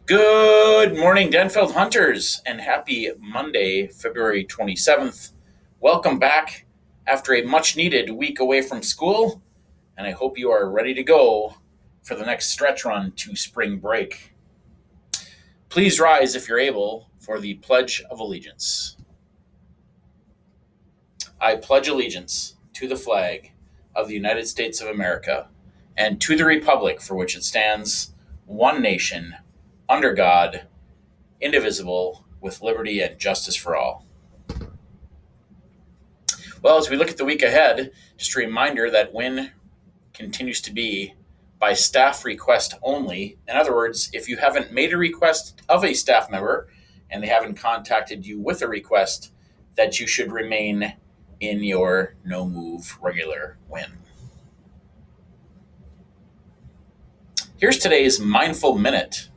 Good morning, Denfeld Hunters, and happy Monday, February 27th. Welcome back after a much needed week away from school, and I hope you are ready to go for the next stretch run to spring break. Please rise if you're able for the Pledge of Allegiance. I pledge allegiance to the flag of the United States of America and to the republic for which it stands, one nation, under God, indivisible, with liberty and justice for all. Well, as we look at the week ahead, just a reminder that WIN continues to be by staff request only. In other words, if you haven't made a request of a staff member and they haven't contacted you with a request, that you should remain in your no move regular WIN. Here's today's Mindful Minute.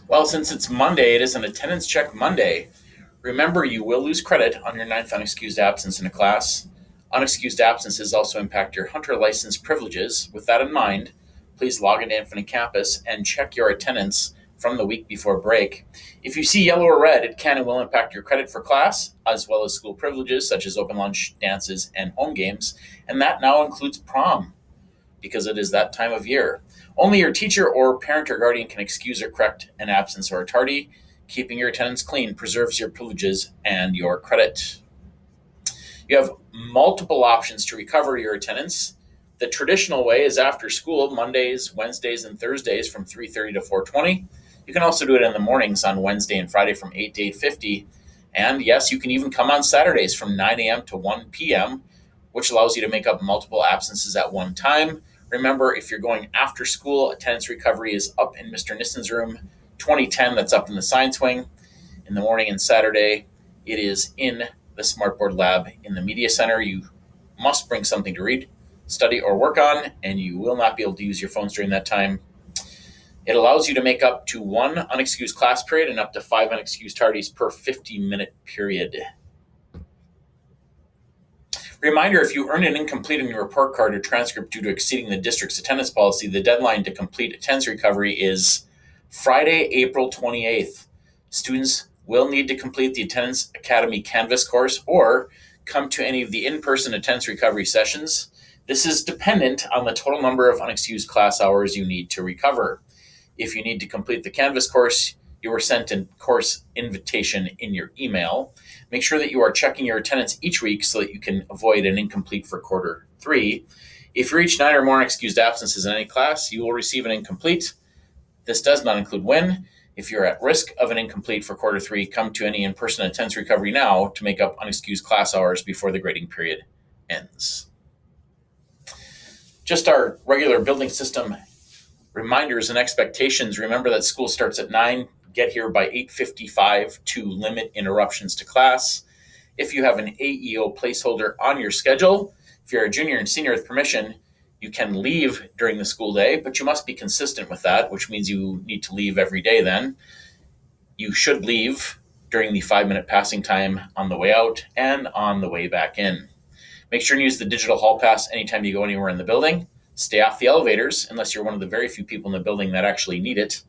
Well, since it's Monday, it is an attendance check Monday. Remember, you will lose credit on your ninth unexcused absence in a class. Unexcused absences also impact your hunter license privileges. With that in mind, please log into Infinite Campus and check your attendance from the week before break. If you see yellow or red, it can and will impact your credit for class, as well as school privileges such as open lunch, dances, and home games. And that now includes prom, because it is that time of year. Only your teacher or parent or guardian can excuse or correct an absence or a tardy. Keeping your attendance clean preserves your privileges and your credit. You have multiple options to recover your attendance. The traditional way is after school, Mondays, Wednesdays, and Thursdays from 3:30 to 4:20. You can also do it in the mornings on Wednesday and Friday from 8 to 8:50. And yes, you can even come on Saturdays from 9 a.m. to 1 p.m., which allows you to make up multiple absences at one time. Remember, if you're going after school, attendance recovery is up in Mr. Nissen's room 2010, that's up in the science wing. In the morning and Saturday, it is in the Smartboard Lab in the Media Center. You must bring something to read, study, or work on, and you will not be able to use your phones during that time. It allows you to make up to one unexcused class period and up to 5 unexcused tardies per 50-minute period. Reminder, if you earn an incomplete in your report card or transcript due to exceeding the district's attendance policy, the deadline to complete attendance recovery is Friday, April 28th. Students will need to complete the Attendance Academy Canvas course or come to any of the in-person attendance recovery sessions. This is dependent on the total number of unexcused class hours you need to recover. If you need to complete the Canvas course, you were sent a course invitation in your email. Make sure that you are checking your attendance each week so that you can avoid an incomplete for quarter 3. If you reach 9 or more excused absences in any class, you will receive an incomplete. This does not include WIN. If you're at risk of an incomplete for quarter 3, come to any in-person attendance recovery now to make up unexcused class hours before the grading period ends. Just our regular building system reminders and expectations. Remember that school starts at 9. Get here by 8:55 to limit interruptions to class. If you have an AEO placeholder on your schedule, if you're a junior and senior with permission, you can leave during the school day, but you must be consistent with that, which means you need to leave every day then. You should leave during the 5-minute passing time on the way out and on the way back in. Make sure to use the digital hall pass anytime you go anywhere in the building. Stay off the elevators unless you're one of the very few people in the building that actually need it.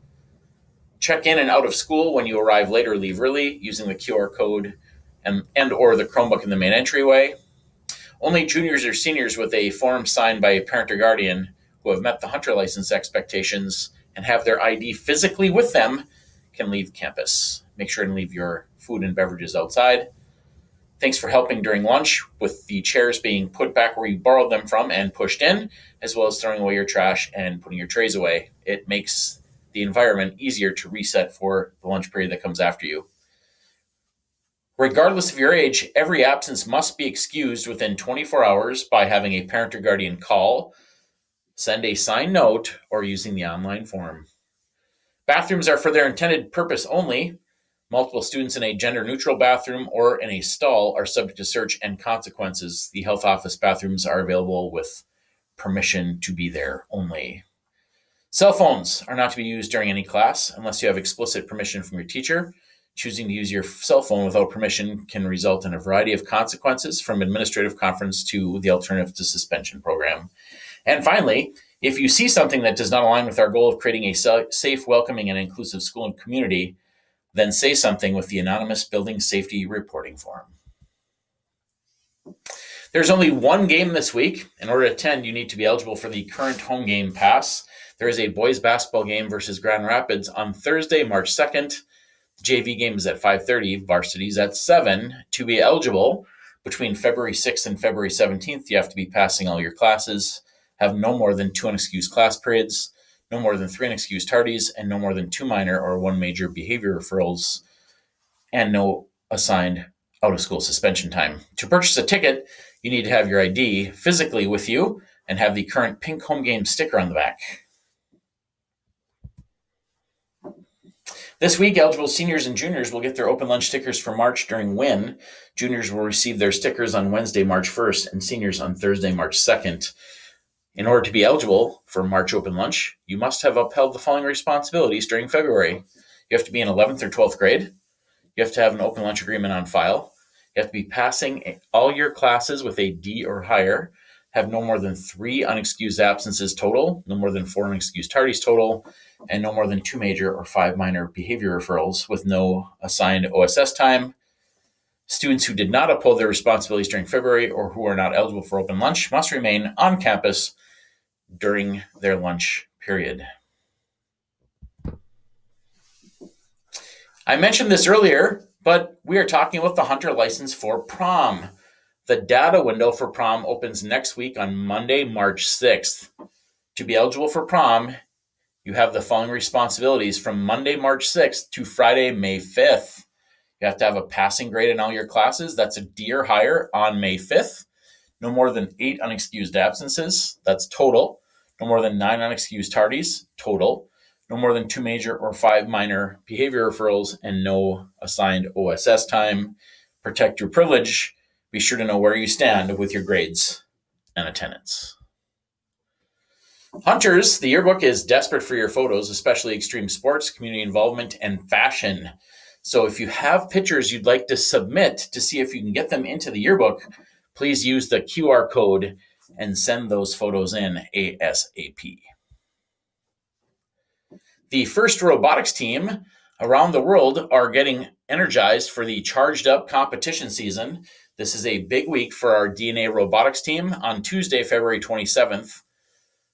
Check in and out of school when you arrive late or leave early using the QR code and or the Chromebook in the main entryway. Only juniors or seniors with a form signed by a parent or guardian who have met the hunter license expectations and have their ID physically with them can leave campus. Make sure and leave your food and beverages outside. Thanks for helping during lunch with the chairs being put back where you borrowed them from and pushed in, as well as throwing away your trash and putting your trays away. It makes the environment easier to reset for the lunch period that comes after you. Regardless of your age, every absence must be excused within 24 hours by having a parent or guardian call, send a signed note, or using the online form. Bathrooms are for their intended purpose only. Multiple students in a gender-neutral bathroom or in a stall are subject to search and consequences. The health office bathrooms are available with permission to be there only. Cell phones are not to be used during any class unless you have explicit permission from your teacher. Choosing to use your cell phone without permission can result in a variety of consequences, from administrative conference to the alternative to suspension program. And finally, if you see something that does not align with our goal of creating a safe, welcoming, and inclusive school and community, then say something with the anonymous building safety reporting form. There's only one game this week. In order to attend, you need to be eligible for the current home game pass. There is a boys basketball game versus Grand Rapids on Thursday, March 2nd. The JV game is at 5:30, varsity's at 7. To be eligible, between February 6th and February 17th, you have to be passing all your classes, have no more than 2 unexcused class periods, no more than 3 unexcused tardies, and no more than 2 minor or 1 major behavior referrals, and no assigned out-of-school suspension time. To purchase a ticket, you need to have your ID physically with you and have the current pink home game sticker on the back. This week, eligible seniors and juniors will get their open lunch stickers for March during WIN. Juniors will receive their stickers on Wednesday, March 1st, and seniors on Thursday, March 2nd. In order to be eligible for March open lunch, you must have upheld the following responsibilities during February. You have to be in 11th or 12th grade. You have to have an open lunch agreement on file. You have to be passing all your classes with a D or higher, have no more than 3 unexcused absences total, no more than 4 unexcused tardies total, and no more than 2 major or 5 minor behavior referrals with no assigned OSS time. Students who did not uphold their responsibilities during February or who are not eligible for open lunch must remain on campus during their lunch period. I mentioned this earlier, but we are talking about the hunter license for prom. The data window for prom opens next week on Monday, March 6th. To be eligible for prom, you have the following responsibilities from Monday, March 6th to Friday, May 5th. You have to have a passing grade in all your classes. That's a D or higher on May 5th. No more than 8 unexcused absences. That's total. No more than 9 unexcused tardies. Total. No more than 2 major or 5 minor behavior referrals, and no assigned OSS time. Protect your privilege. Be sure to know where you stand with your grades and attendance. Hunters, the yearbook is desperate for your photos, especially extreme sports, community involvement, and fashion. So if you have pictures you'd like to submit to see if you can get them into the yearbook, please use the QR code and send those photos in ASAP. The first robotics team around the world are getting energized for the Charged Up competition season. This is a big week for our DNA robotics team. On Tuesday, February 27th,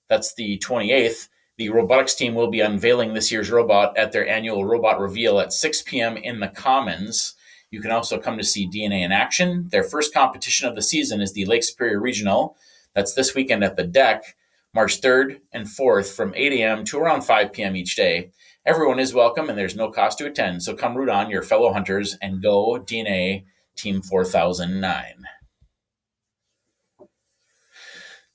that's the 28th, the robotics team will be unveiling this year's robot at their annual robot reveal at 6 p.m. in the Commons. You can also come to see DNA in action. Their first competition of the season is the Lake Superior Regional. That's this weekend at the Deck, March 3rd and 4th from 8 a.m. to around 5 p.m. each day. Everyone is welcome and there's no cost to attend, so come root on your fellow hunters and go DNA Team 4009.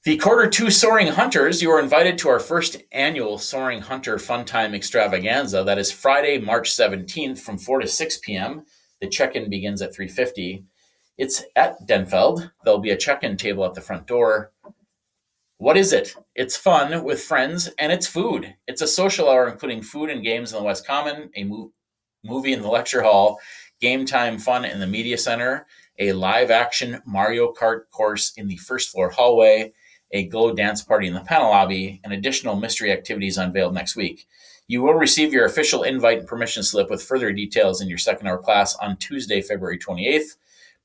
The Quarter 2 Soaring Hunters, you are invited to our first annual Soaring Hunter Fun Time Extravaganza. That is Friday, March 17th from 4 to 6 p.m. The check-in begins at 3:50. It's at Denfeld. There'll be a check-in table at the front door. What is it? It's fun with friends and it's food. It's a social hour including food and games in the West Common, a movie in the lecture hall, game time fun in the media center, a live action Mario Kart course in the first floor hallway, a glow dance party in the panel lobby, and additional mystery activities unveiled next week. You will receive your official invite and permission slip with further details in your second hour class on Tuesday, February 28th.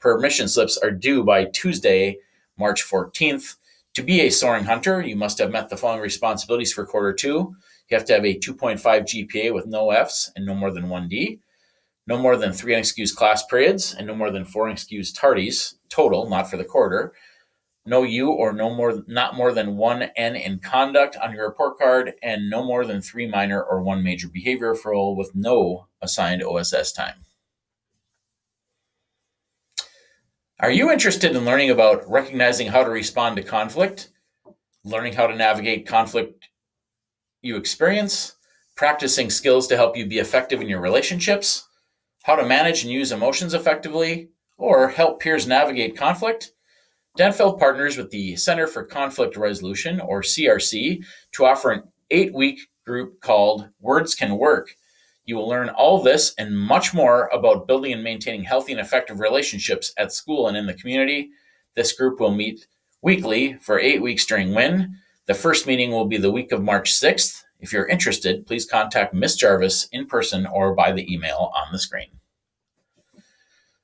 Permission slips are due by Tuesday, March 14th. To be a soaring hunter, you must have met the following responsibilities for quarter two. You have to have a 2.5 GPA with no Fs and no more than 1D, no more than 3 unexcused class periods, and no more than 4 unexcused tardies, total, not for the quarter. No U or not more than 1 N in conduct on your report card, and no more than 3 minor or 1 major behavior referral with no assigned OSS time. Are you interested in learning about recognizing how to respond to conflict, learning how to navigate conflict you experience, practicing skills to help you be effective in your relationships, how to manage and use emotions effectively, or help peers navigate conflict? Denfeld partners with the Center for Conflict Resolution, or CRC, to offer an 8-week group called Words Can Work. You will learn all this and much more about building and maintaining healthy and effective relationships at school and in the community. This group will meet weekly for 8 weeks during WIN. The first meeting will be the week of March 6th. If you're interested, please contact Ms. Jarvis in person or by the email on the screen.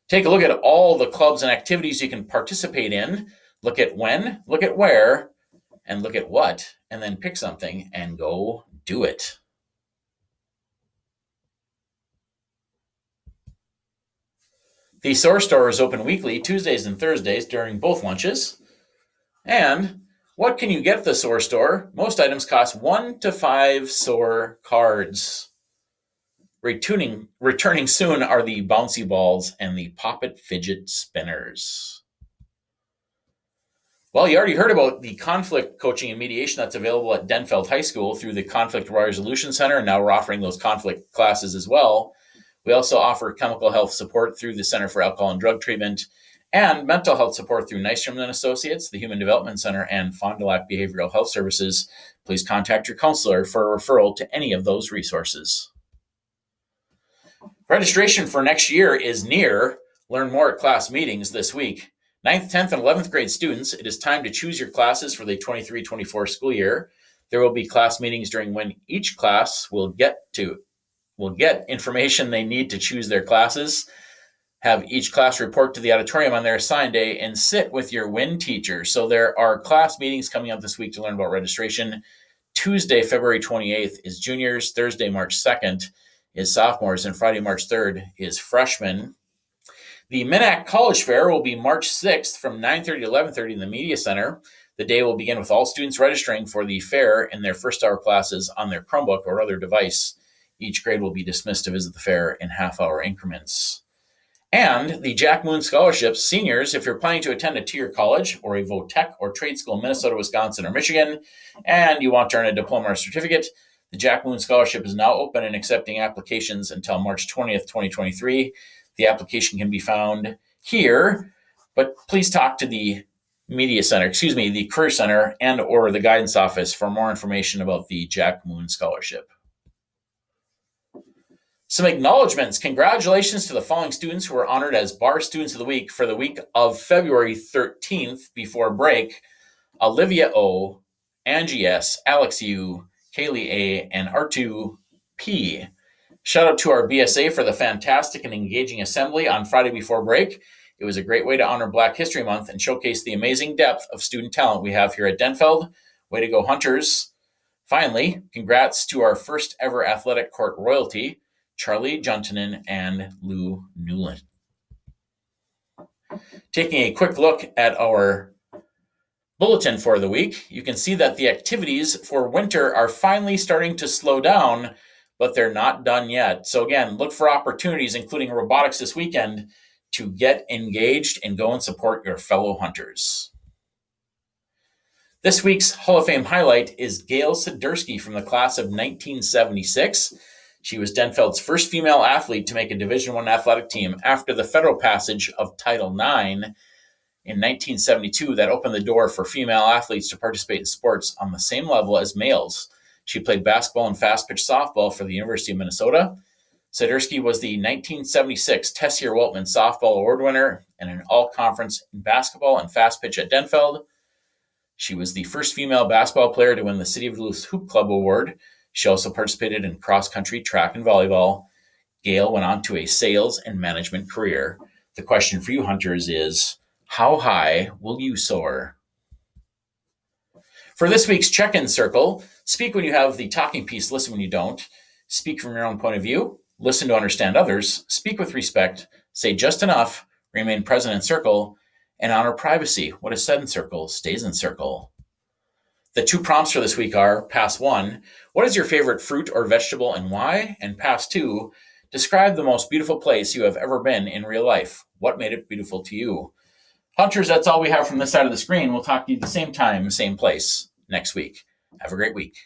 Take a look at all the clubs and activities you can participate in. Look at when, look at where, and look at what, and then pick something and go do it. The SOAR store is open weekly, Tuesdays and Thursdays during both lunches. And what can you get at the SOAR store? Most items cost 1 to 5 SOAR cards. Returning soon are the bouncy balls and the Pop-It fidget spinners. Well, you already heard about the conflict coaching and mediation that's available at Denfeld High School through the Conflict Resolution Center, and now we're offering those conflict classes as well. We also offer chemical health support through the Center for Alcohol and Drug Treatment, and mental health support through Nystrom and Associates, the Human Development Center, and Fond du Lac Behavioral Health Services. Please contact your counselor for a referral to any of those resources. Registration for next year is near. Learn more at class meetings this week. 9th, 10th, and 11th grade students, it is time to choose your classes for the 23-24 school year. There will be class meetings during when each class will get information they need to choose their classes, have each class report to the auditorium on their assigned day, and sit with your WIN teacher. So there are class meetings coming up this week to learn about registration. Tuesday, February 28th is juniors. Thursday, March 2nd is sophomores, and Friday, March 3rd is freshmen. The Minac College Fair will be March 6th from 9:30 to 11:30 in the Media Center. The day will begin with all students registering for the fair in their first hour classes on their Chromebook or other device. Each grade will be dismissed to visit the fair in half-hour increments. And the Jack Moon Scholarships, seniors, if you're planning to attend a tier college or a VOTech or trade school in Minnesota, Wisconsin, or Michigan, and you want to earn a diploma or certificate, the Jack Moon Scholarship is now open and accepting applications until March 20th, 2023. The application can be found here, but please talk to the the Career Center and or the Guidance Office for more information about the Jack Moon Scholarship. Some acknowledgements. Congratulations to the following students who were honored as Bar Students of the Week for the week of February 13th before break. Olivia O., Angie S., Alex U., Kaylee A., and Artu P. Shout out to our BSA for the fantastic and engaging assembly on Friday before break. It was a great way to honor Black History Month and showcase the amazing depth of student talent we have here at Denfeld. Way to go, Hunters. Finally, congrats to our first ever athletic court royalty, Charlie Juntanen and Lou Newland. Taking a quick look at our bulletin for the week, you can see that the activities for winter are finally starting to slow down, but they're not done yet. So again, look for opportunities, including robotics this weekend, to get engaged and go and support your fellow hunters. This week's Hall of Fame highlight is Gail Sidursky from the class of 1976. She was Denfeld's first female athlete to make a Division I athletic team after the federal passage of Title IX in 1972 that opened the door for female athletes to participate in sports on the same level as males. She played basketball and fast-pitch softball for the University of Minnesota. Sidursky was the 1976 Tessier Waltman Softball Award winner and an all-conference in basketball and fast-pitch at Denfeld. She was the first female basketball player to win the City of Duluth Hoop Club Award. She also participated in cross-country, track, and volleyball. Gail went on to a sales and management career. The question for you, Hunters, is How high will you soar? For this week's check-in circle, speak when you have the talking piece, listen when you don't. Speak from your own point of view, listen to understand others, speak with respect, say just enough, remain present in circle, and honor privacy. What is said in circle stays in circle. The two prompts for this week are Pass 1, what is your favorite fruit or vegetable and why? And Pass 2, describe the most beautiful place you have ever been in real life. What made it beautiful to you? Hunters, that's all we have from this side of the screen. We'll talk to you at the same time, same place next week. Have a great week.